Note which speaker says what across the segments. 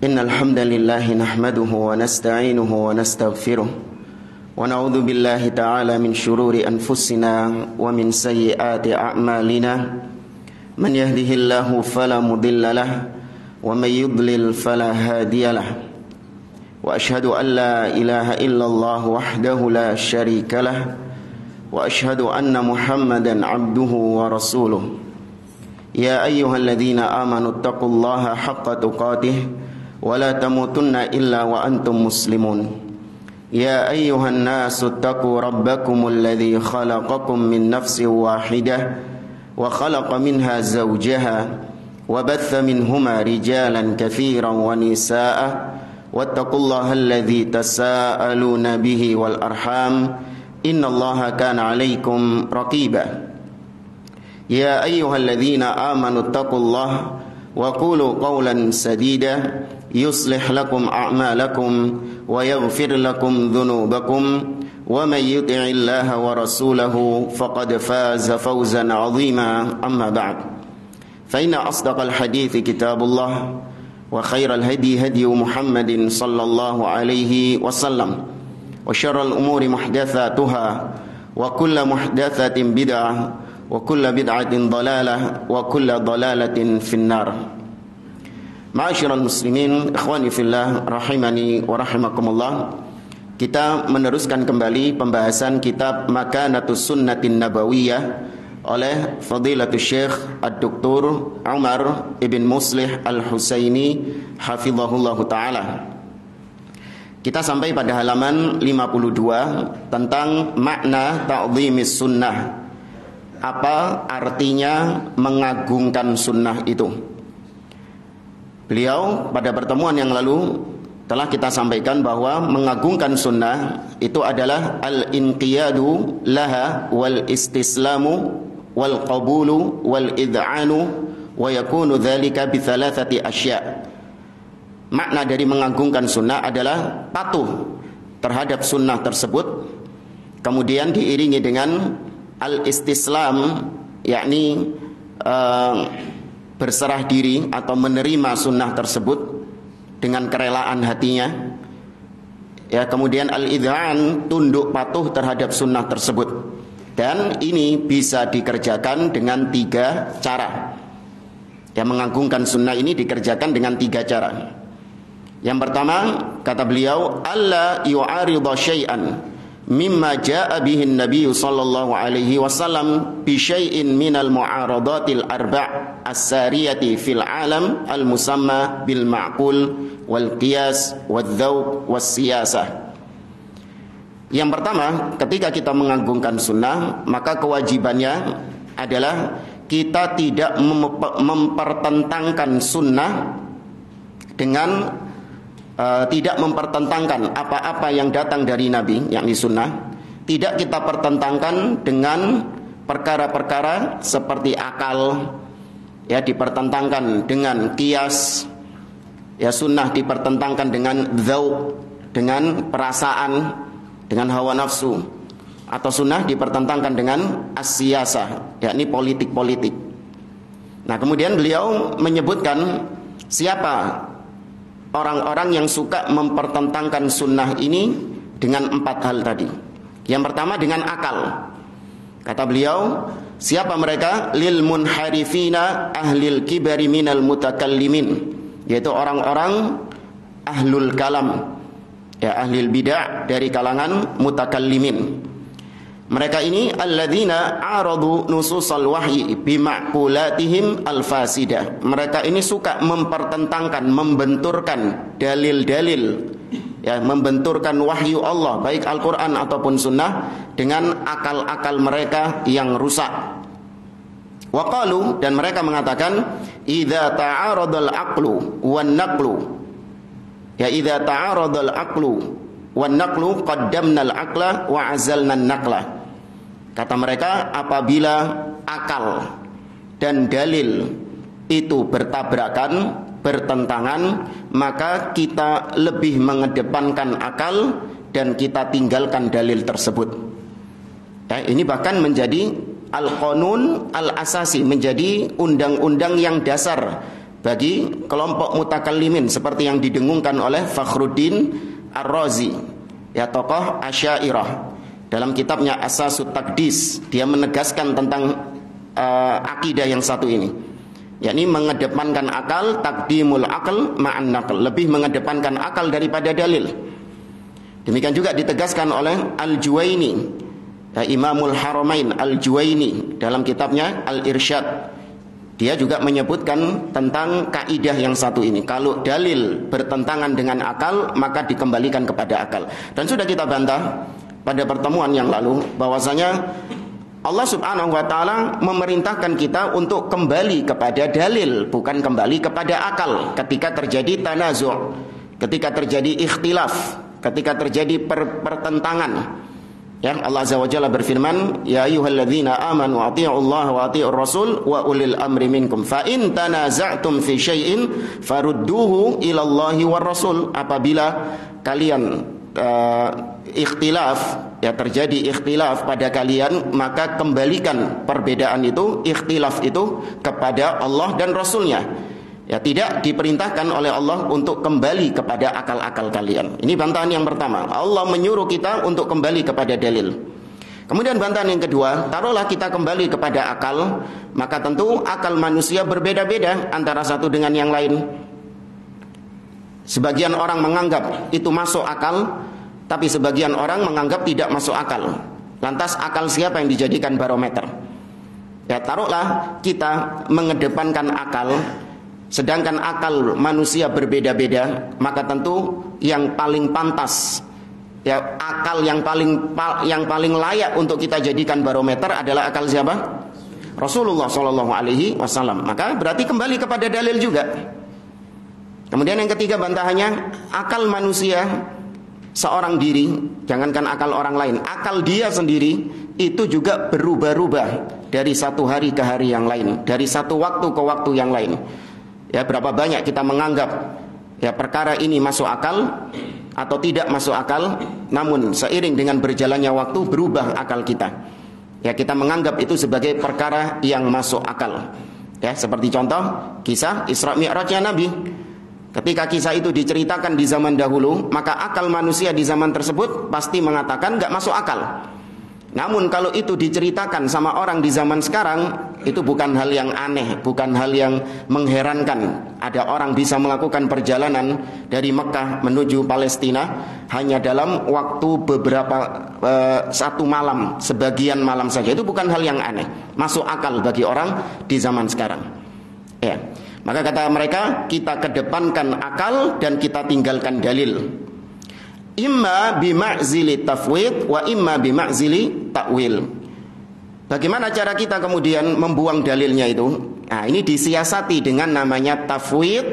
Speaker 1: إن الحمد لله نحمده ونستعينه ونستغفره ونعوذ بالله تعالى من شرور أنفسنا ومن سيئات أعمالنا من يهده الله فلا مضل له ومن يضلل فلا هادي له وأشهد أن لا إله إلا الله وحده لا شريك له وأشهد أن محمدا عبده ورسوله يا أيها الذين آمنوا اتقوا الله حق تقاته ولا تموتن إلا وأنتم مسلمون يا أيها الناس اتقوا ربكم الذي خلقكم من نفس واحدة وخلق منها زوجها وبث منهما رجالا كثيرا ونساء واتقوا الله الذي تساءلون به والأرحام إن الله كان عليكم رقيبا يا أيها الذين آمنوا اتقوا الله وقولوا قولا سديدا يصلح لكم أعمالكم ويغفر لكم ذنوبكم ومن يطع الله ورسوله فقد فاز فوزا عظيما أما بعد فإن أصدق الحديث كتاب الله وخير الهدي هدي محمد صلى الله عليه وسلم وشر الأمور محدثاتها وكل محدثة بدعة وكل بدعة ضلالة وكل ضلالة في النار. Ma'asyiral muslimin, ikhwani fillah, rahimani wa rahimakumullah. Kita meneruskan kembali pembahasan kitab Makanatus Sunnatin Nabawiyah oleh Fadilatul Syekh Ad-Doktor Umar Ibn Muslih Al-Husaini hafizahullahu ta'ala. Kita sampai pada halaman 52 tentang makna ta'dhimis sunnah. Apa artinya mengagungkan sunnah itu? Beliau pada pertemuan yang lalu telah kita sampaikan bahwa mengagungkan sunnah itu adalah al-inqiyadu laha wal istislamu wal qabulu wal id'anu wa yakunu dzalika bi thalathati asya'. Makna dari mengagungkan sunnah adalah patuh terhadap sunnah tersebut, kemudian diiringi dengan al-istislam, yakni berserah diri atau menerima sunnah tersebut dengan kerelaan hatinya. Ya, kemudian al-idhan, tunduk patuh terhadap sunnah tersebut. Dan ini bisa dikerjakan dengan 3 cara. Ya, mengagungkan sunnah ini dikerjakan dengan 3 cara. Yang pertama, kata beliau, alla yu'arida syai'an mimma jaa bihin Nabi sallallahu alaihi wasallam bi syai'in minal mu'aradatil arba' as-sariyati fil alam al-musamma bil ma'qul wal qiyas wal dzauq was siyasah. Yang pertama, ketika kita mengagungkan sunnah, maka kewajibannya adalah kita tidak mempertentangkan sunnah dengan tidak mempertentangkan apa-apa yang datang dari Nabi, yakni sunnah. Tidak kita pertentangkan dengan perkara-perkara seperti akal, ya, dipertentangkan dengan qiyas, ya, sunnah dipertentangkan dengan dzauq, dengan perasaan, dengan hawa nafsu, atau sunnah dipertentangkan dengan as-siyasah, yakni politik-politik. Nah, kemudian beliau menyebutkan siapa orang-orang yang suka mempertentangkan sunnah ini dengan 4 hal tadi. Yang pertama dengan akal. Kata beliau, siapa mereka? Lil munharifina ahlil kibari minal mutakallimin, yaitu orang-orang ahlul kalam, ya, ahlil bid'ah dari kalangan mutakallimin. Mereka ini alladzina aradu nususal wahyi bima'qulatihim al-fasidah. Mereka ini suka mempertentangkan, membenturkan dalil-dalil, ya, membenturkan wahyu Allah, baik Al-Qur'an ataupun sunnah, dengan akal-akal mereka yang rusak. Waqalu, dan mereka mengatakan, idza ta'aradal aqlu wan naqlu, ya, idza ta'aradal aqlu wan naqlu qaddamnal aqla wa azalna naqla. Kata mereka, apabila akal dan dalil itu bertabrakan, bertentangan, maka kita lebih mengedepankan akal dan kita tinggalkan dalil tersebut. Ya, ini bahkan menjadi al-qanun al-asasi, menjadi undang-undang yang dasar bagi kelompok mutakallimin seperti yang didengungkan oleh Fakhruddin Ar-Razi, ya, tokoh Asy'ariyah. Dalam kitabnya Asasut Taqdis, dia menegaskan tentang akidah yang satu ini, yakni mengedepankan akal, taqdimul aql ma'an naql, lebih mengedepankan akal daripada dalil. Demikian juga ditegaskan oleh Al-Juwaini, Imamul Haramain Al-Juwaini, dalam kitabnya Al-Irsyad. Dia juga menyebutkan tentang kaidah yang satu ini. Kalau dalil bertentangan dengan akal, maka dikembalikan kepada akal. Dan sudah kita bantah pada pertemuan yang lalu bahwasanya Allah Subhanahu wa taala memerintahkan kita untuk kembali kepada dalil, bukan kembali kepada akal ketika terjadi tanazu', ketika terjadi ikhtilaf, ketika terjadi pertentangan. Ya, Allah Azza wa Jalla berfirman, "Ya ayyuhalladzina amanu athi'ullaha wa athi'ur rasul wa ulil amri minkum fa in tanaza'tum fi syai'in farudduhu ilallahi war rasul." Apabila kalian ikhtilaf, ya, terjadi ikhtilaf pada kalian, maka kembalikan perbedaan itu, ikhtilaf itu kepada Allah dan Rasulnya. Ya, tidak diperintahkan oleh Allah untuk kembali kepada akal-akal kalian. Ini bantahan yang pertama. Allah menyuruh kita untuk kembali kepada dalil. Kemudian bantahan yang kedua, taruhlah kita kembali kepada akal, maka tentu akal manusia berbeda-beda antara satu dengan yang lain. Sebagian orang menganggap itu masuk akal, tapi sebagian orang menganggap tidak masuk akal. Lantas akal siapa yang dijadikan barometer? Ya, taruhlah kita mengedepankan akal, sedangkan akal manusia berbeda-beda, maka tentu yang paling pantas, ya, akal yang paling layak untuk kita jadikan barometer adalah akal siapa? Rasulullah Shallallahu Alaihi Wasallam. Maka berarti kembali kepada dalil juga. Kemudian yang ketiga bantahannya, akal manusia seorang diri, jangankan akal orang lain, akal dia sendiri itu juga berubah-ubah dari satu hari ke hari yang lain, dari satu waktu ke waktu yang lain. Ya, berapa banyak kita menganggap, ya, perkara ini masuk akal atau tidak masuk akal, namun seiring dengan berjalannya waktu berubah akal kita. Ya, kita menganggap itu sebagai perkara yang masuk akal. Ya, seperti contoh kisah Isra Mi'rajnya Nabi. Ketika kisah itu diceritakan di zaman dahulu, maka akal manusia di zaman tersebut pasti mengatakan gak masuk akal. Namun kalau itu diceritakan sama orang di zaman sekarang, itu bukan hal yang aneh, bukan hal yang mengherankan. Ada orang bisa melakukan perjalanan dari Mekah menuju Palestina hanya dalam waktu satu malam, sebagian malam saja. Itu bukan hal yang aneh, masuk akal bagi orang di zaman sekarang. Ya. Maka kata mereka, kita kedepankan akal dan kita tinggalkan dalil. Imma bima'zili tafwid wa imma bima'zili takwil. Bagaimana cara kita kemudian membuang dalilnya itu? Nah, ini disiasati dengan namanya tafwid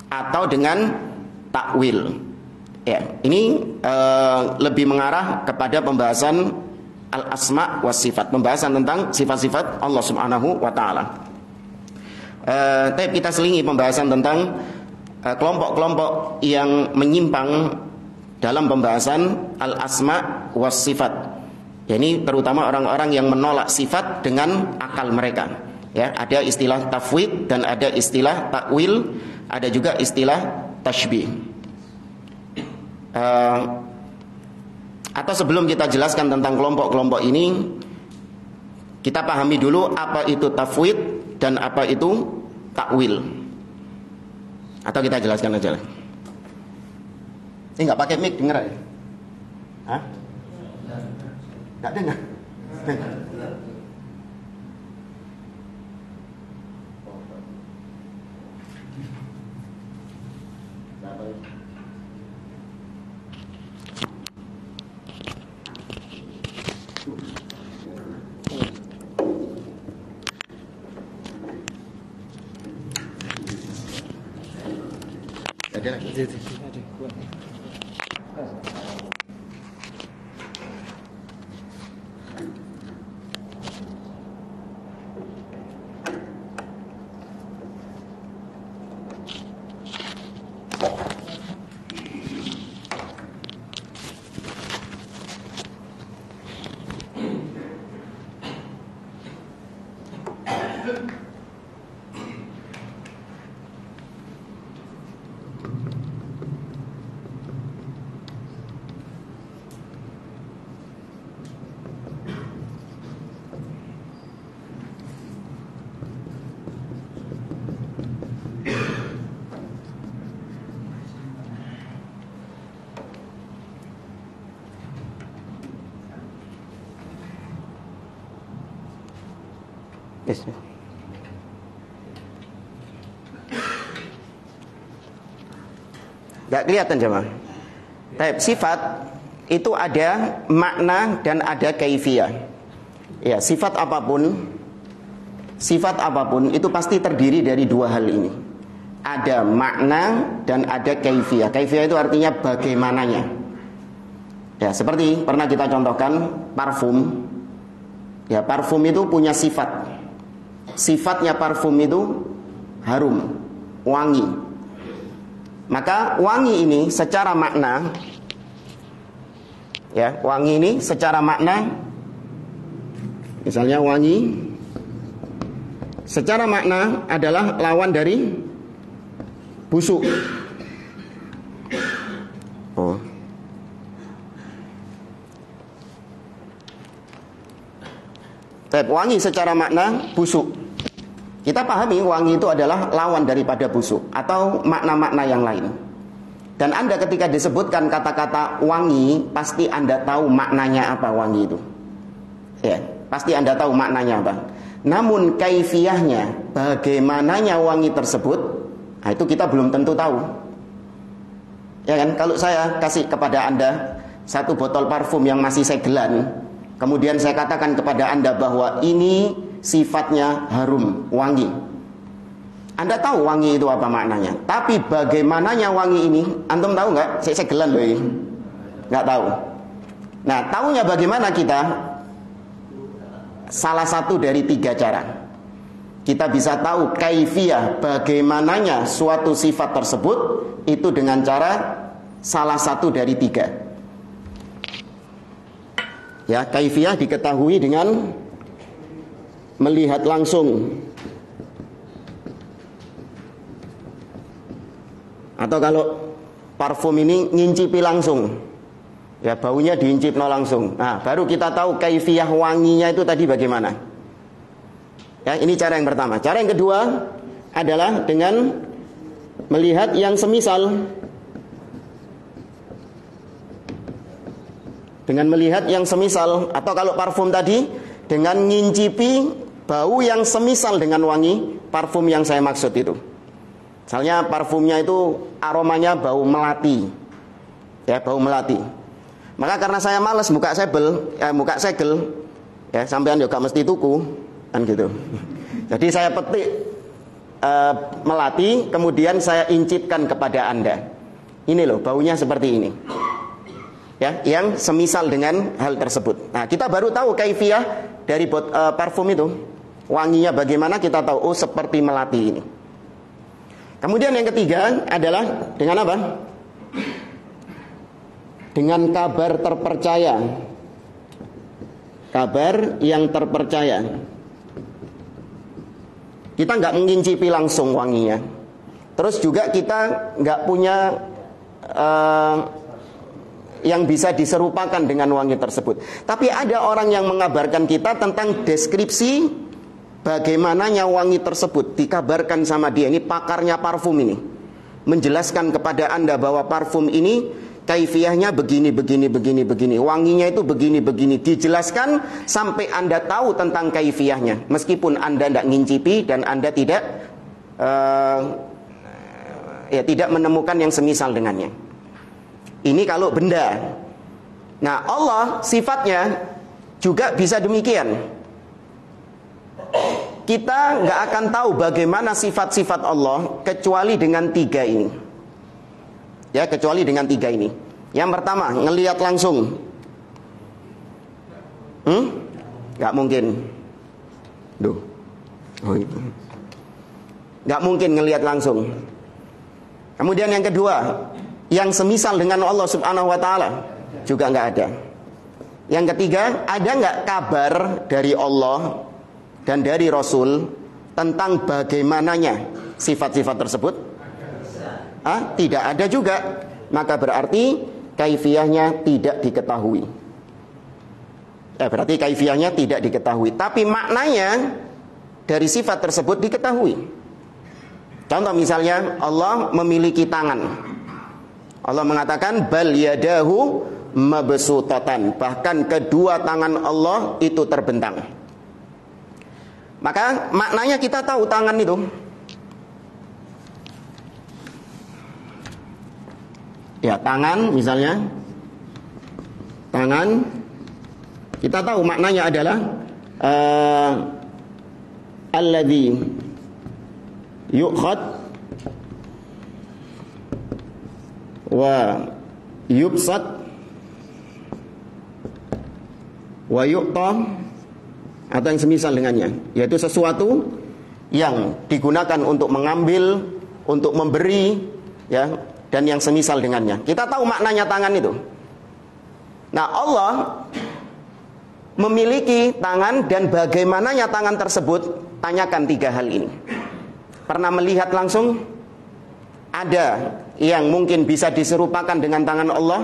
Speaker 1: atau dengan takwil. Ya, ini lebih mengarah kepada pembahasan al-asma was sifat, pembahasan tentang sifat-sifat Allah Subhanahu wa taala. Tapi kita selingi pembahasan tentang kelompok-kelompok yang menyimpang dalam pembahasan al-asma was sifat. Ini terutama orang-orang yang menolak sifat dengan akal mereka. Ya, ada istilah tafwid dan ada istilah takwil, ada juga istilah tashbih. Atau sebelum kita jelaskan tentang kelompok-kelompok ini, kita pahami dulu apa itu tafwid dan apa itu takwil. Atau kita jelaskan aja lah. Ini nggak pakai mic, dengar ya? Hah? Nggak dengar? Ada lagi. Yes. Gak kelihatan jemaah. Sifat itu ada makna dan ada kaifiyah. Ya, sifat apapun itu pasti terdiri dari dua hal ini. Ada makna dan ada kaifiyah. Kaifiyah itu artinya bagaimananya. Ya, seperti pernah kita contohkan parfum. Ya, parfum itu punya sifat. Sifatnya parfum itu harum, wangi. Maka wangi ini secara makna, ya, wangi ini secara makna, misalnya wangi secara makna adalah lawan dari busuk. Oh. Wangi secara makna busuk. Kita pahami wangi itu adalah lawan daripada busuk atau makna-makna yang lain. Dan Anda ketika disebutkan kata-kata wangi, pasti Anda tahu maknanya apa wangi itu. Ya, pasti Anda tahu maknanya apa. Namun kaifiyahnya, bagaimananya wangi tersebut, nah itu kita belum tentu tahu. Ya kan, kalau saya kasih kepada Anda satu botol parfum yang masih segelan, kemudian saya katakan kepada Anda bahwa ini sifatnya harum, wangi. Anda tahu wangi itu apa maknanya. Tapi bagaimananya wangi ini, antum tahu nggak? Saya segelan loh ini. Nggak tahu. Nah, tahunya bagaimana kita? Salah satu dari 3 cara. Kita bisa tahu kaifiyah, bagaimananya suatu sifat tersebut, itu dengan cara salah satu dari 3. Ya, kaifiyah diketahui dengan melihat langsung, atau kalau parfum ini ngincipi langsung, ya baunya diincipno langsung. Nah, baru kita tahu kaifiyah wanginya itu tadi bagaimana. Ya, ini cara yang pertama. Cara yang kedua adalah dengan melihat yang semisal. Dengan melihat yang semisal, atau kalau parfum tadi dengan ngincipi bau yang semisal dengan wangi parfum yang saya maksud itu. Misalnya parfumnya itu aromanya bau melati. Ya, bau melati. Maka karena saya malas buka segel, ya sampean juga mesti tuku, kan gitu. Jadi saya petik melati, kemudian saya incipkan kepada Anda. Ini loh, baunya seperti ini. Ya, yang semisal dengan hal tersebut. Nah, kita baru tahu kaifiyah dari parfum itu. Wanginya bagaimana kita tahu, oh seperti melati ini. Kemudian yang ketiga adalah dengan apa? Dengan kabar terpercaya. Kabar yang terpercaya. Kita nggak mengincipi langsung wanginya. Terus juga kita nggak punya yang bisa diserupakan dengan wangi tersebut. Tapi ada orang yang mengabarkan kita tentang deskripsi bagaimananya wangi tersebut. Dikabarkan sama dia, ini pakarnya parfum ini, menjelaskan kepada Anda bahwa parfum ini kaifiyahnya begini. Wanginya itu begini. Dijelaskan sampai Anda tahu tentang kaifiyahnya. Meskipun Anda tidak ngincipi dan Anda tidak tidak menemukan yang semisal dengannya. Ini kalau benda. Nah, Allah sifatnya juga bisa demikian. Kita nggak akan tahu bagaimana sifat-sifat Allah kecuali dengan 3 ini. Ya, kecuali dengan 3 ini. Yang pertama, ngelihat langsung. Nggak mungkin. Itu. Nggak mungkin ngelihat langsung. Kemudian yang kedua, yang semisal dengan Allah Subhanahu wa Ta'ala juga nggak ada. Yang ketiga, ada nggak kabar dari Allah dan dari Rasul tentang bagaimananya sifat-sifat tersebut? Tidak ada juga. Maka berarti kaifiyahnya tidak diketahui. Berarti kaifiyahnya tidak diketahui. Tapi maknanya dari sifat tersebut diketahui. Contoh misalnya, Allah memiliki tangan. Allah mengatakan bal yadahu mabsutatan, bahkan kedua tangan Allah itu terbentang. Maka maknanya kita tahu tangan itu. Ya, tangan misalnya. Tangan kita tahu maknanya adalah alladzi yu'khad wa yubsat wa yu'ta, atau yang semisal dengannya, yaitu sesuatu yang digunakan untuk mengambil, untuk memberi, ya, dan yang semisal dengannya. Kita tahu maknanya tangan itu. Nah, Allah memiliki tangan, dan bagaimananya tangan tersebut, tanyakan 3 hal ini. Pernah melihat langsung? Ada yang mungkin bisa diserupakan dengan tangan Allah?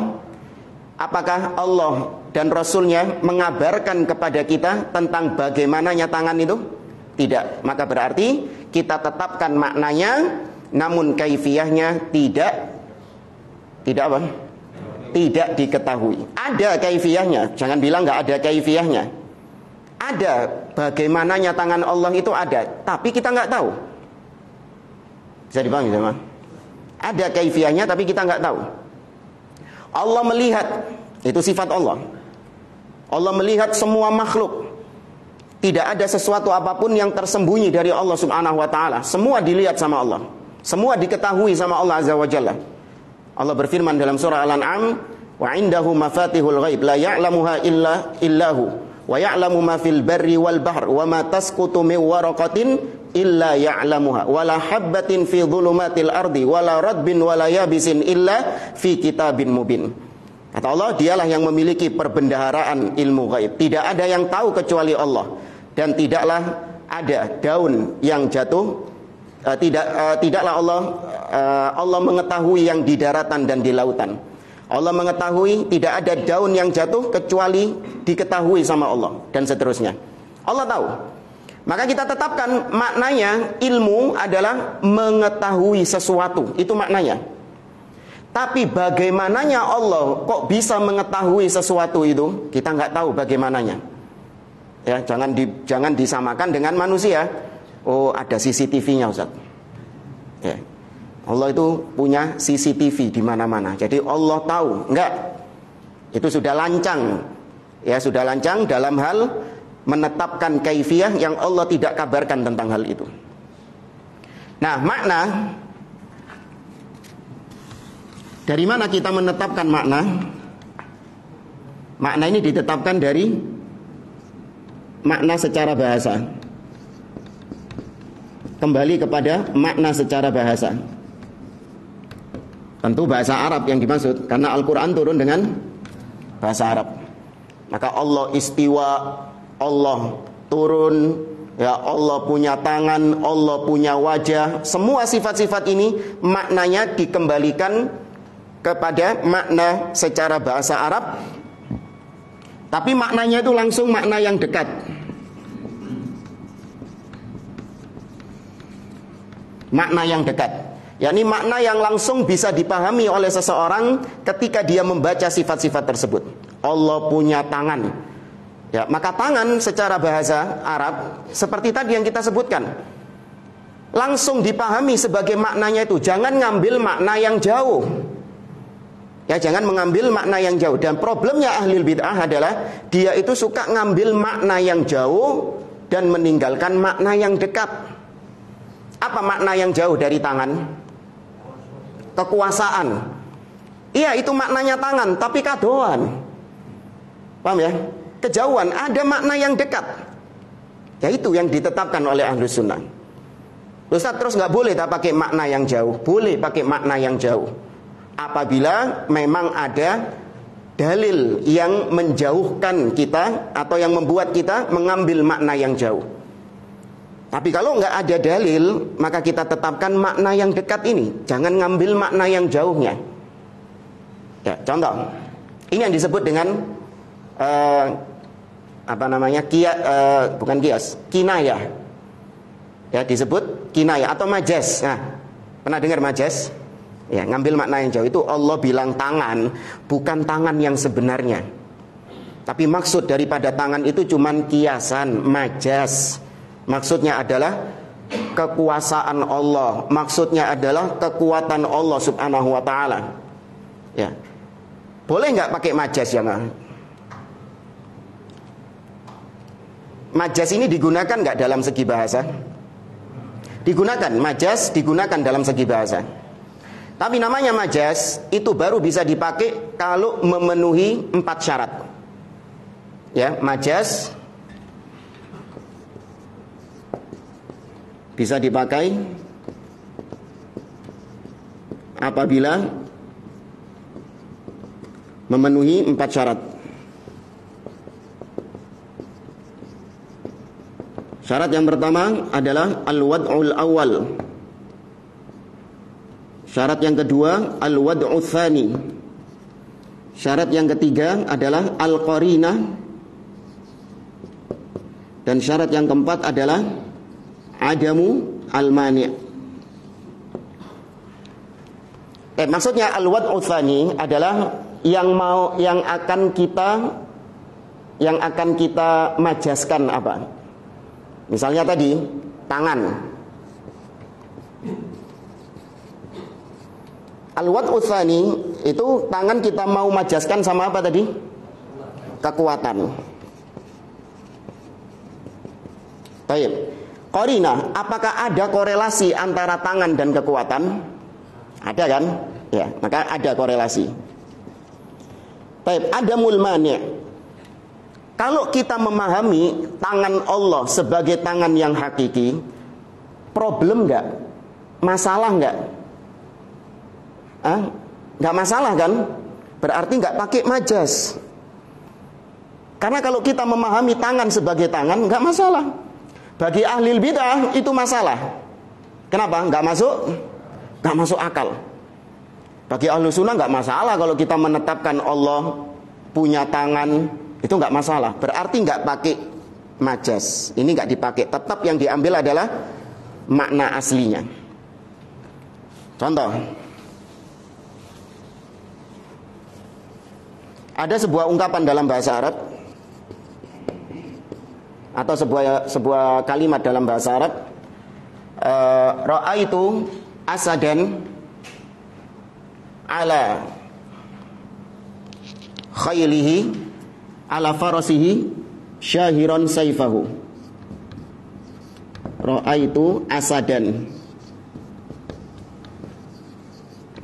Speaker 1: Apakah Allah dan Rasulnya mengabarkan kepada kita tentang bagaimananya tangan itu? Tidak. Maka berarti kita tetapkan maknanya, namun kaifiyahnya tidak apa? Tidak diketahui. Ada kaifiyahnya, jangan bilang nggak ada kaifiyahnya. Ada bagaimananya tangan Allah itu ada, tapi kita nggak tahu. Bisa dipahami sama? Ada kaifiyahnya, tapi kita nggak tahu. Allah melihat, itu sifat Allah. Allah melihat semua makhluk. Tidak ada sesuatu apapun yang tersembunyi dari Allah Subhanahu wa taala. Semua dilihat sama Allah. Semua diketahui sama Allah Azza wa Jalla. Allah berfirman dalam surah Al-An'am, "Wa 'indahu mafatihul ghaib la ya'lamuha illahu wa ya'lamu ma fil barri wal bahr wa ma tasqutu min waraqatin illa ya'lamuha wa la habbatin fi dhulumatil ardi wa la radbin wa la yabisin illa fi kitabin mubin." Kata Allah, dialah yang memiliki perbendaharaan ilmu gaib. Tidak ada yang tahu kecuali Allah, dan tidaklah ada daun yang jatuh, tidaklah Allah mengetahui yang di daratan dan di lautan. Allah mengetahui tidak ada daun yang jatuh kecuali diketahui sama Allah, dan seterusnya. Allah tahu. Maka kita tetapkan maknanya, ilmu adalah mengetahui sesuatu. Itu maknanya. Tapi bagaimananya Allah kok bisa mengetahui sesuatu itu, kita nggak tahu bagaimananya. Ya, jangan disamakan dengan manusia. Oh, ada CCTV-nya, Ustaz. Ya. Allah itu punya CCTV di mana-mana. Jadi Allah tahu. Enggak. Itu sudah lancang. Ya, sudah lancang dalam hal menetapkan kaifiyah yang Allah tidak kabarkan tentang hal itu. Nah, makna, dari mana kita menetapkan makna? Makna ini ditetapkan dari makna secara bahasa. Kembali kepada makna secara bahasa. Tentu bahasa Arab yang dimaksud, karena Al-Quran turun dengan bahasa Arab. Maka Allah istiwa, Allah turun, ya, Allah punya tangan, Allah punya wajah. Semua sifat-sifat ini maknanya dikembalikan kepada makna secara bahasa Arab, tapi maknanya itu langsung makna yang dekat. Makna yang dekat, yakni makna yang langsung bisa dipahami oleh seseorang ketika dia membaca sifat-sifat tersebut. Allah punya tangan, ya, maka tangan secara bahasa Arab seperti tadi yang kita sebutkan, langsung dipahami sebagai maknanya itu. Jangan ngambil makna yang jauh. Ya, jangan mengambil makna yang jauh. Dan problemnya ahli bid'ah adalah dia itu suka ngambil makna yang jauh dan meninggalkan makna yang dekat. Apa makna yang jauh dari tangan? Kekuasaan. Iya, itu maknanya tangan, tapi kadoan. Paham ya? Kejauhan. Ada makna yang dekat. Ya, itu yang ditetapkan oleh ahlu sunnah. Ustaz, terus nggak boleh tak pakai makna yang jauh? Boleh pakai makna yang jauh, apabila memang ada dalil yang menjauhkan kita atau yang membuat kita mengambil makna yang jauh. Tapi kalau nggak ada dalil, maka kita tetapkan makna yang dekat ini. Jangan ngambil makna yang jauhnya. Ya, contoh, ini yang disebut dengan bukan kias, kinayah. Ya, disebut kinayah atau majas. Nah, pernah dengar majas? Ya, ngambil makna yang jauh itu Allah bilang tangan, bukan tangan yang sebenarnya. Tapi maksud daripada tangan itu cuman kiasan, majas. Maksudnya adalah kekuasaan Allah, maksudnya adalah kekuatan Allah Subhanahu wa taala. Ya. Boleh nggak pakai majas ya? Majas ini digunakan nggak dalam segi bahasa? Digunakan, majas digunakan dalam segi bahasa. Tapi namanya majas itu baru bisa dipakai kalau memenuhi 4 syarat. Ya, majas bisa dipakai apabila memenuhi 4 syarat. Syarat yang pertama adalah al-wad'ul awal. Syarat yang kedua al-wad'u tsani. Syarat yang ketiga adalah al-qarinah. Dan syarat yang keempat adalah adamu al-mani'. Maksudnya al-wad'u tsani adalah yang akan kita majaskan apa? Misalnya tadi tangan. Al-wad'u tsani itu tangan kita mau majaskan sama apa tadi? Kekuatan. Baik. Qarinah, apakah ada korelasi antara tangan dan kekuatan? Ada kan? Ya, maka ada korelasi. Baik, adamul mani'. Kalau kita memahami tangan Allah sebagai tangan yang hakiki, problem nggak? Masalah nggak? Nggak masalah kan? Berarti nggak pakai majas. Karena kalau kita memahami tangan sebagai tangan, nggak masalah. Bagi ahli bidah itu masalah. Kenapa? Nggak masuk akal. Bagi ahlu sunnah nggak masalah kalau kita menetapkan Allah punya tangan. Itu nggak masalah, berarti nggak pakai majas. Ini nggak dipakai, tetap yang diambil adalah makna aslinya. Contoh, ada sebuah ungkapan dalam bahasa Arab atau sebuah kalimat dalam bahasa Arab, ra'aitu asadan ala khaylihi ala farasihi syahiran saifahu. Ra'aitu asadan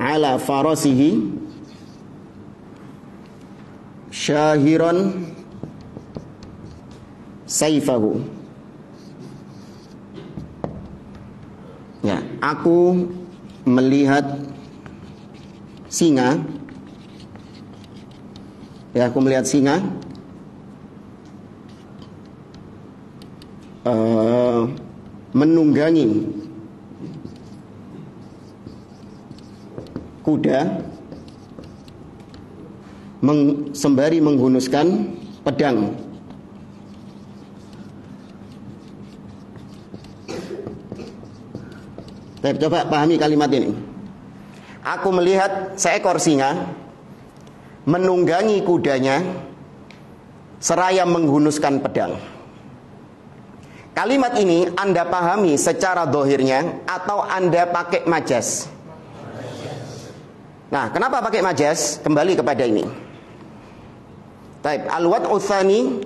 Speaker 1: ala farasihi syahiran saifahu. Ya, aku melihat singa. Ya, aku melihat singa menunggangi kuda sembari menghunuskan pedang. Coba pahami kalimat ini. Aku melihat seekor singa menunggangi kudanya seraya menghunuskan pedang. Kalimat ini Anda pahami secara dohirnya atau Anda pakai majas? Nah, kenapa pakai majas? Kembali kepada ini. Taib, al-wad'u tsani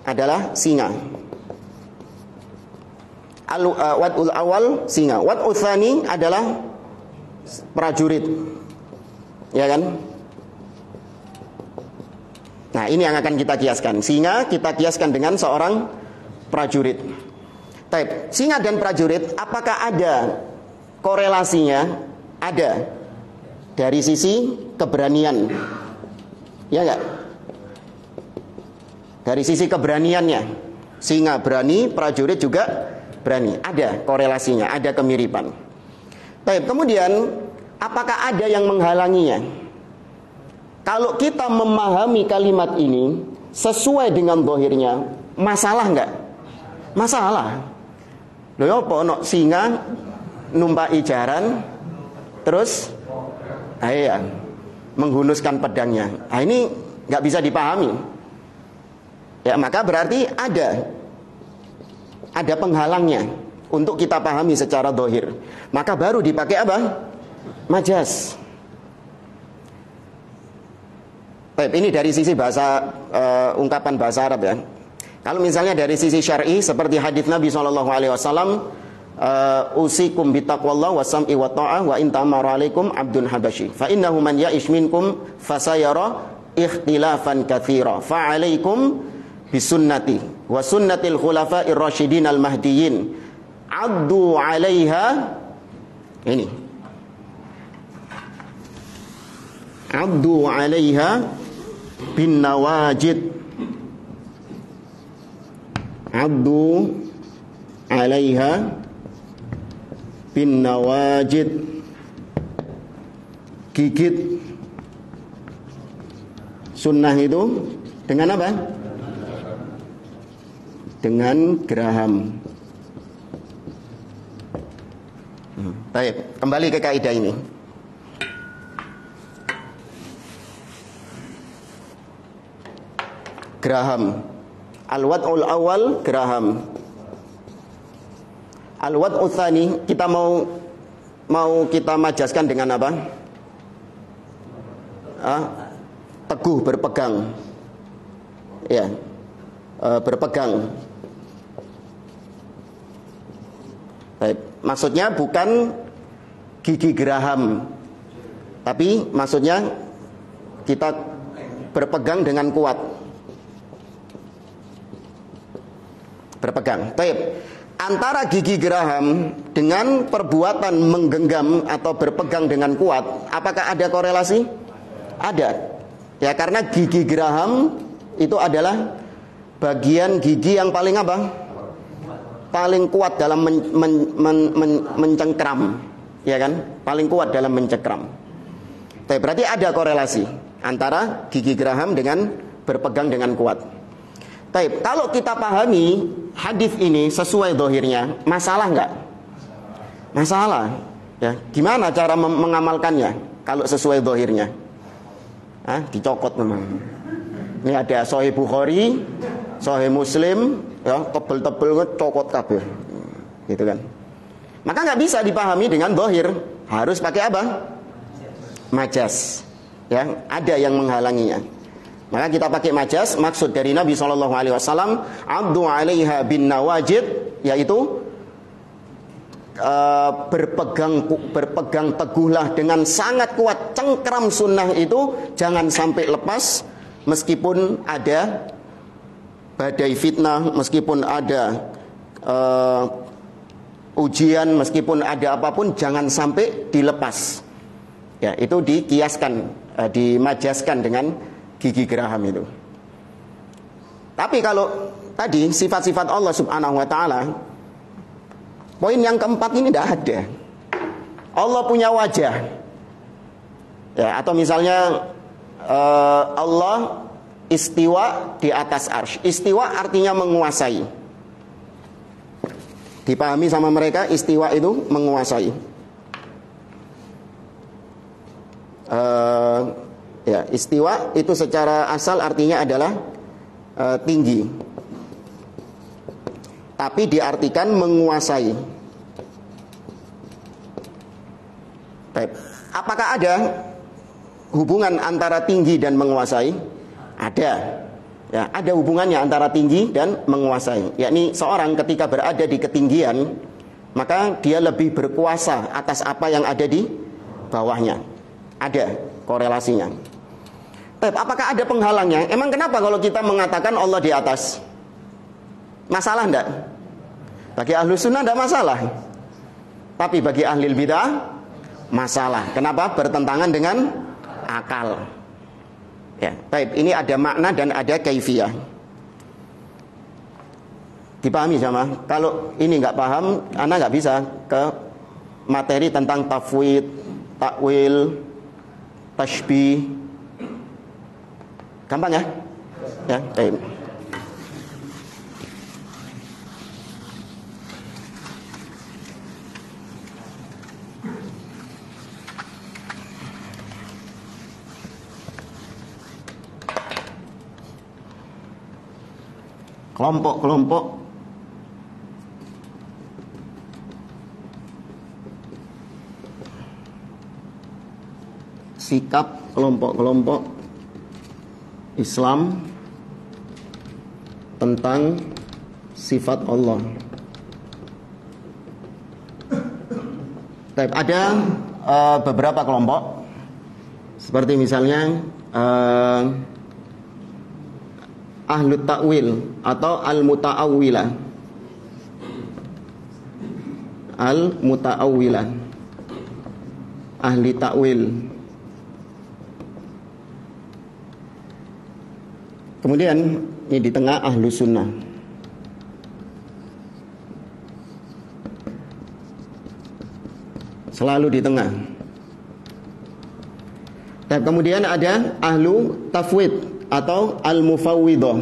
Speaker 1: adalah singa. Wad'ul awal singa. Wad'u tsani adalah prajurit. Ya kan? Nah, ini yang akan kita kiaskan. Singa kita kiaskan dengan seorang prajurit. Taib, singa dan prajurit, apakah ada korelasinya? Ada. Dari sisi keberanian. Ya enggak? Dari sisi keberaniannya. Singa berani, prajurit juga berani. Ada korelasinya, ada kemiripan. Taib, kemudian apakah ada yang menghalanginya? Kalau kita memahami kalimat ini sesuai dengan dohirnya, masalah enggak? Masalah. Loh apa ono singa numpai jaran terus menghunuskan pedangnya. Nah, ini nggak bisa dipahami. Ya, maka berarti ada ada penghalangnya untuk kita pahami secara zahir, maka baru dipakai apa? Majaz. Baik, ini dari sisi bahasa ungkapan bahasa Arab ya. Kalau misalnya dari sisi syar'i seperti hadis Nabi SAW, usikum bitaqwallah wa sam'i wa ta'ah wa in tamara alaikum abdun habashi fa innahu man ya'ish minkum fasayara ikhtilafan katsira fa alaikum bisunnati wa sunnatil khulafa'ir rasyidin al mahdiyyin addu 'alaiha, ini addu 'alaiha bin nawajid, addu 'alaiha bin nawajid, gigit sunnah itu dengan apa? Dengan geraham. Baik, kembali ke kaidah ini. Geraham. Al-wad'ul awal, geraham. Al-wad'u tsani, kita mau kita majaskan dengan apa? Teguh, berpegang. Ya. Berpegang. Baik, maksudnya bukan gigi geraham, tapi maksudnya kita berpegang dengan kuat. Berpegang. Baik. Antara gigi geraham dengan perbuatan menggenggam atau berpegang dengan kuat, apakah ada korelasi? Ada. Ya, karena gigi geraham itu adalah bagian gigi yang paling apa? Paling kuat dalam mencengkram, ya kan? Paling kuat dalam mencengkram. Tapi berarti ada korelasi antara gigi geraham dengan berpegang dengan kuat. Baik, kalau kita pahami hadis ini sesuai zahirnya, masalah enggak? Masalah. Ya, gimana cara mengamalkannya kalau sesuai zahirnya? Dicokot memang. Ini ada Sahih Bukhari, Sahih Muslim, ya, tebel-tebel ngecokot kabeh. Gitu kan. Maka enggak bisa dipahami dengan zahir, harus pakai apa? Majaz. Ya, ada yang menghalanginya. Maka kita pakai majaz. Maksud dari Nabi SAW, abdu 'alaiha bin nawajid, yaitu berpegang teguhlah dengan sangat kuat. Cengkram sunnah itu jangan sampai lepas, meskipun ada badai fitnah, meskipun ada ujian, meskipun ada apapun, jangan sampai dilepas. Ya, itu dikiaskan, dimajazkan dengan gigi geraham itu. Tapi kalau tadi sifat-sifat Allah Subhanahu wa taala, poin yang keempat ini tidak ada. Allah punya wajah. Ya, atau misalnya Allah istiwa di atas arsy. Istiwa artinya menguasai. Dipahami sama mereka, istiwa itu menguasai. Ya, istiwa itu secara asal artinya adalah tinggi, tapi diartikan menguasai. Baik. Apakah ada hubungan antara tinggi dan menguasai? Ada. Ya, ada hubungannya antara tinggi dan menguasai. Yakni seorang ketika berada di ketinggian, maka dia lebih berkuasa atas apa yang ada di bawahnya. Ada korelasinya. Apakah ada penghalangnya? Emang kenapa kalau kita mengatakan Allah di atas? Masalah enggak? Bagi ahlu sunnah enggak masalah. Tapi bagi ahli bidah masalah. Kenapa? Bertentangan dengan akal. Ya, baik, ini ada makna dan ada kaifiyah. Dipahami sama? Kalau ini enggak paham, Anda enggak bisa ke materi tentang tafwid, takwil, tashbih. Gampang ya? Ya, baik. Kelompok-kelompok sikap kelompok-kelompok Islam tentang sifat Allah. Ada beberapa kelompok, seperti misalnya ahlut ta'wil atau al-muta'awwilah. Al-muta'awwilah, ahli ta'wil. Kemudian ini di tengah ahlu sunnah. Selalu di tengah. Dan kemudian ada ahlu tafwid atau al-mufawwidah,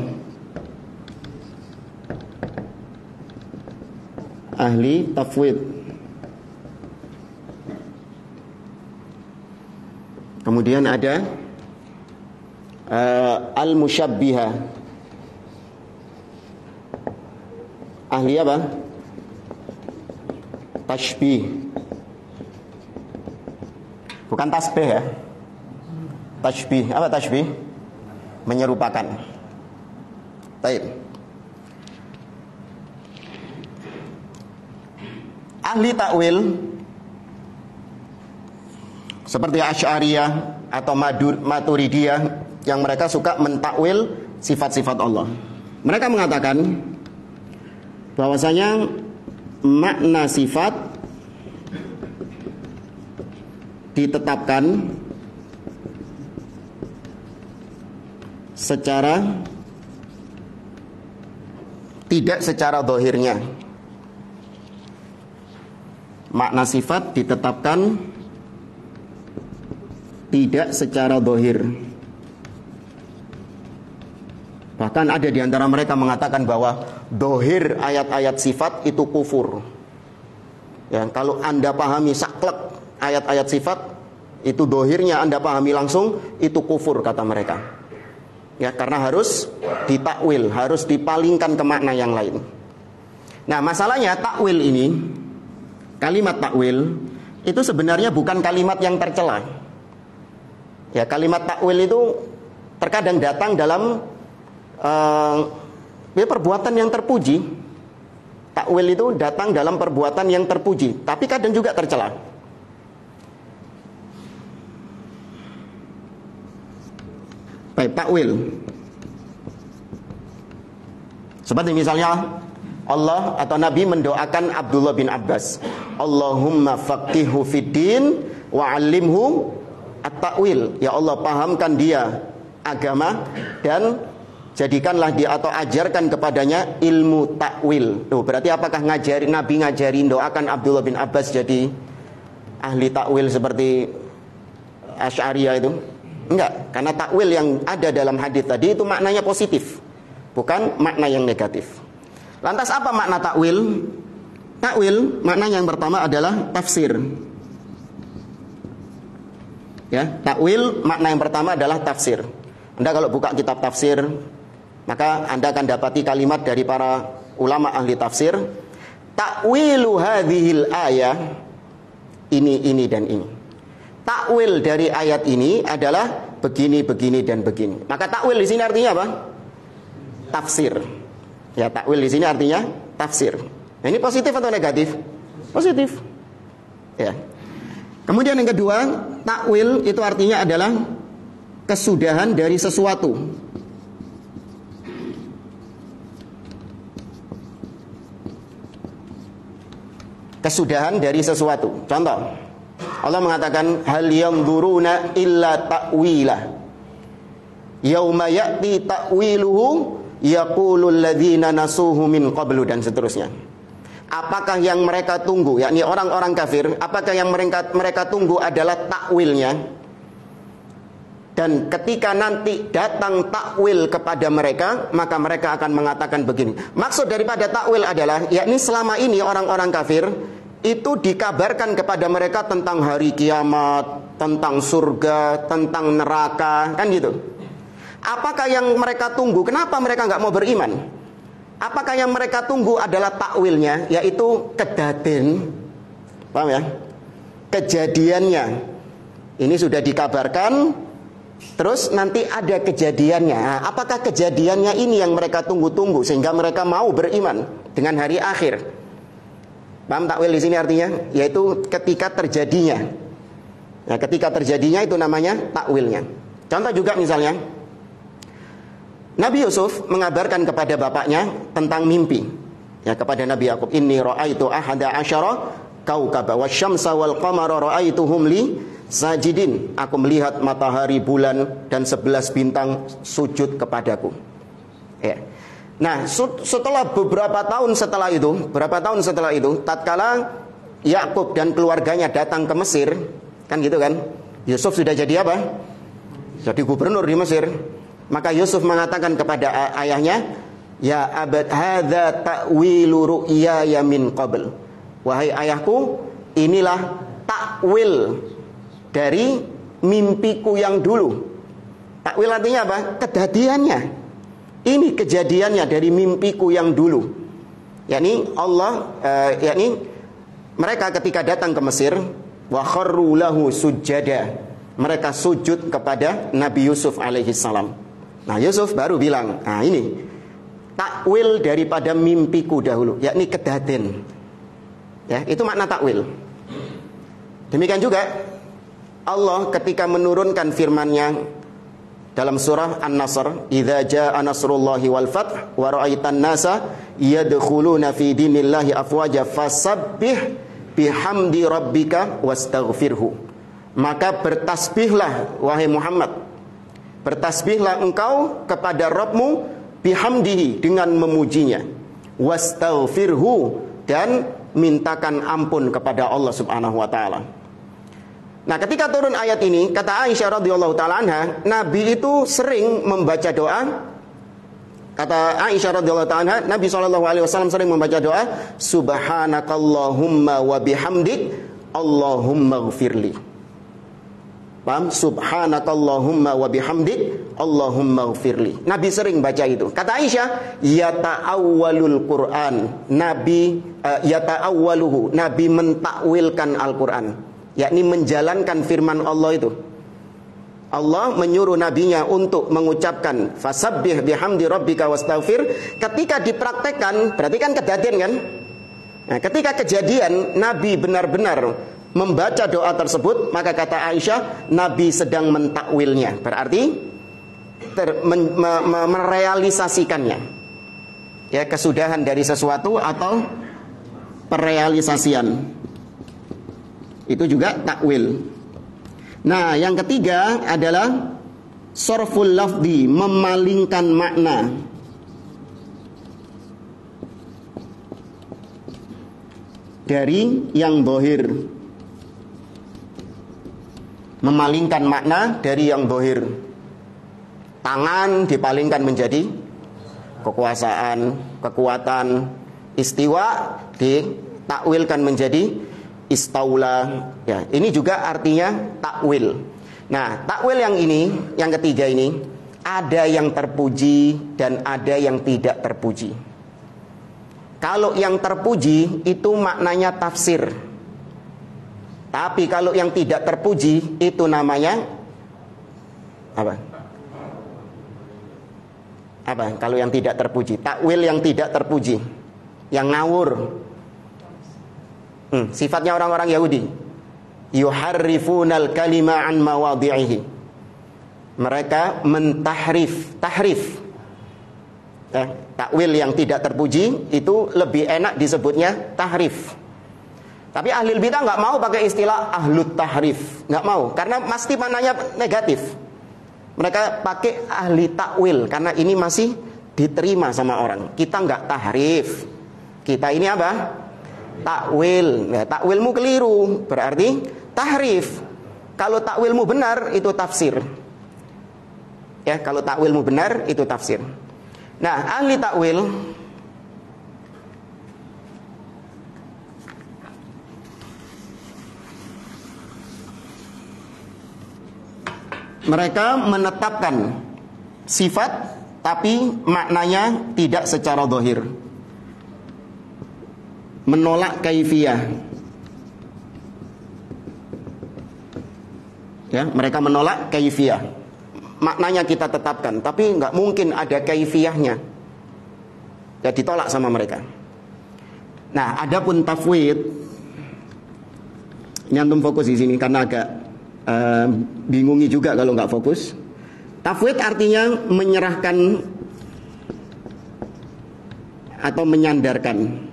Speaker 1: ahli tafwid. Kemudian ada al-musyabbihah, ahli apa? Tashbih. Bukan tasbih ya. Tashbih. Apa tashbih? Menyerupakan. Baik. Ahli takwil seperti Asy'ariyah atau Maturidiyah yang mereka suka mentakwil sifat-sifat Allah. Mereka mengatakan bahwasanya makna sifat ditetapkan tidak secara zahirnya. Makna sifat ditetapkan tidak secara zahir. Bahkan ada di antara mereka mengatakan bahwa zahir ayat-ayat sifat itu kufur. Ya, kalau Anda pahami saklek ayat-ayat sifat itu zahirnya Anda pahami langsung, itu kufur kata mereka. Ya, karena harus ditakwil, harus dipalingkan ke makna yang lain. Nah, masalahnya takwil ini, kalimat takwil itu sebenarnya bukan kalimat yang tercela. Ya, kalimat takwil itu terkadang datang dalam perbuatan yang terpuji. Takwil itu datang dalam perbuatan yang terpuji, tapi kadang juga tercela. Baik, takwil. Seperti misalnya Allah atau Nabi mendoakan Abdullah bin Abbas, Allahumma faqihhu fiddin wa 'allimhu at-ta'wil. Ya Allah, pahamkan dia agama dan jadikanlah dia atau ajarkan kepadanya ilmu takwil. Tuh, berarti apakah Nabi ngajarin doakan Abdullah bin Abbas jadi ahli takwil seperti Asy'ariyah itu? Enggak, karena takwil yang ada dalam hadis tadi itu maknanya positif, bukan makna yang negatif. Lantas apa makna takwil? Takwil maknanya yang pertama adalah tafsir. Ya, takwil makna yang pertama adalah tafsir. Anda kalau buka kitab tafsir, maka Anda akan dapati kalimat dari para ulama ahli tafsir, takwilu hadhil ayah, ini dan ini. Takwil dari ayat ini adalah begini, begini, dan begini. Maka takwil di sini artinya apa? Tafsir. Ya, takwil di sini artinya tafsir. Nah, ini positif atau negatif? Positif. Ya. Kemudian yang kedua, takwil itu artinya adalah kesudahan dari sesuatu. Kesudahan dari sesuatu. Contoh, Allah mengatakan hal yanzuruna illa ta'wilah. Yauma ya'ti ta'wiluhu yaqulul ladzina nasuhu min qablu, dan seterusnya. Apakah yang mereka tunggu, yakni orang-orang kafir, apakah yang mereka tunggu adalah takwilnya? Dan ketika nanti datang takwil kepada mereka, maka mereka akan mengatakan begini. Maksud daripada takwil adalah, yakni selama ini orang-orang kafir itu dikabarkan kepada mereka tentang hari kiamat, tentang surga, tentang neraka, kan gitu. Apakah yang mereka tunggu? Kenapa mereka nggak mau beriman? Apakah yang mereka tunggu adalah takwilnya, yaitu kedaden, paham ya? Kejadiannya, Ini sudah dikabarkan, terus nanti ada kejadiannya. Nah, apakah kejadiannya ini yang mereka tunggu-tunggu sehingga mereka mau beriman dengan hari akhir? Paham takwil di sini artinya? Yaitu ketika terjadinya. Nah, ketika terjadinya itu namanya takwilnya. Contoh juga misalnya, Nabi Yusuf mengabarkan kepada bapaknya tentang mimpi. Ya, kepada Nabi Yakub, inni ra'aitu ahada asyara kaukaba wasyamsa wal qamara ra'aituhum li sajidin. Aku melihat matahari, bulan dan 11 bintang sujud kepadaku. Ya. Nah, setelah berapa tahun setelah itu, tatkala Yakub dan keluarganya datang ke Mesir, kan gitu kan? Yusuf sudah jadi apa? Jadi gubernur di Mesir. Maka Yusuf mengatakan kepada ayahnya, ya abad hadza ta'wilu ru'yaya min qabl. Wahai ayahku, inilah takwil dari mimpiku yang dulu. Takwil artinya apa? Kejadiannya. Ini kejadiannya dari mimpiku yang dulu. Yakni mereka ketika datang ke Mesir, wa kharru lahu sujada. Mereka sujud kepada Nabi Yusuf alaihi salam. Nah, Yusuf baru bilang, nah ini takwil daripada mimpiku dahulu, yakni kedaden. Ya, itu makna takwil. Demikian juga Allah ketika menurunkan firman-Nya dalam surah An-Nasr, idza jaa nasrullahi wal fath wa ra'aitan nasa yadkhuluna fi dinillahi afwaja fasabbih bihamdi rabbika wastaghfirhu. Maka bertasbihlah wahai Muhammad, bertasbihlah engkau kepada Rabbmu bihamdihi, dengan memujinya, wastaghfirhu, dan mintakan ampun kepada Allah Subhanahu wa taala. Nah, ketika turun ayat ini, kata Aisyah radhiyallahu taala anha, Nabi itu sering membaca doa. Kata Aisyah radhiyallahu taala anha, Nabi sallallahu alaihi wasallam sering membaca doa, subhanakallahumma wa bihamdik Allahumma ighfirli. Paham? Subhanakallahumma wa bihamdik Allahumma ighfirli. Nabi sering baca itu. Kata Aisyah, yata'awwalul Qur'an. Nabi yata'awwaluhu. Nabi mentakwilkan Al-Qur'an, yakni menjalankan firman Allah itu. Allah menyuruh nabinya untuk mengucapkan fasabbih bihamdi rabbika wastaghfir. Ketika dipraktekkan, berarti kan kejadian kan? Nah, ketika kejadian Nabi benar-benar membaca doa tersebut, maka kata Aisyah, Nabi sedang mentakwilnya. Berarti merealisasikannya. Ya, kesudahan dari sesuatu atau perealisasian. Itu juga takwil. Nah, yang ketiga adalah sorful lafzi, memalingkan makna. Dari yang zahir. Memalingkan makna dari yang zahir. Tangan dipalingkan menjadi kekuasaan, kekuatan. Istiwa ditakwilkan menjadi istaula. Ya, ini juga artinya takwil. Nah, takwil yang ini, yang ketiga ini, ada yang terpuji dan ada yang tidak terpuji. Kalau yang terpuji itu maknanya tafsir. Tapi kalau yang tidak terpuji itu namanya apa? Apa? Kalau yang tidak terpuji, takwil yang tidak terpuji, yang ngawur. Sifatnya orang-orang Yahudi, yuharrifunal kalima an mawadhi'ihi. Mereka tahrif. Takwil yang tidak terpuji itu lebih enak disebutnya tahrif. Tapi ahli bidah nggak mau pakai istilah ahlut tahrif, nggak mau, karena pasti maknanya negatif. Mereka pakai ahli takwil karena ini masih diterima sama orang. Kita nggak tahrif, kita ini apa? Takwil. Nah, takwilmu keliru, berarti tahrif. Kalau takwilmu benar itu tafsir. Ya, kalau takwilmu benar itu tafsir. Nah, ahli takwil mereka menetapkan sifat tapi maknanya tidak secara zahir. Menolak kaifiyah. Ya, mereka menolak kaifiyah. Maknanya kita tetapkan, tapi nggak mungkin ada kaifiyahnya. Ya, ditolak sama mereka. Nah, adapun tafwid, ini antum fokus di sini karena agak bingungi juga kalau nggak fokus. Tafwid artinya menyerahkan atau menyandarkan.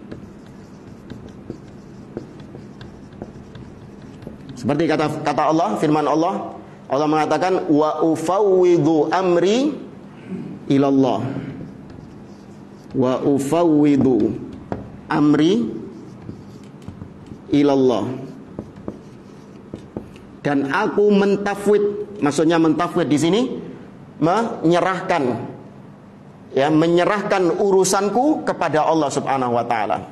Speaker 1: Seperti kata Allah, firman Allah mengatakan wa ufawwidu amri ilallah. Wa ufawwidu amri ilallah. Dan aku mentafwid, maksudnya mentafwid di sini menyerahkan, ya, menyerahkan urusanku kepada Allah Subhanahu wa taala.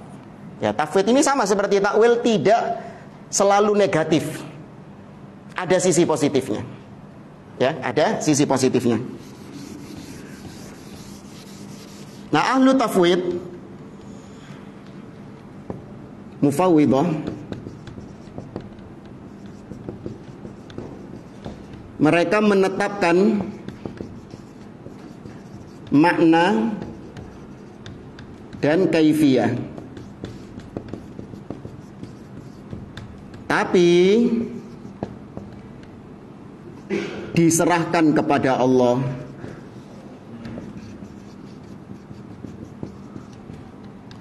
Speaker 1: Ya, tafwid ini sama seperti takwil, tidak selalu negatif. Ada sisi positifnya. Ya, ada sisi positifnya. Nah, ahlu tafwid, mufawwidah, mereka menetapkan makna dan kaifiyah, tapi diserahkan kepada Allah.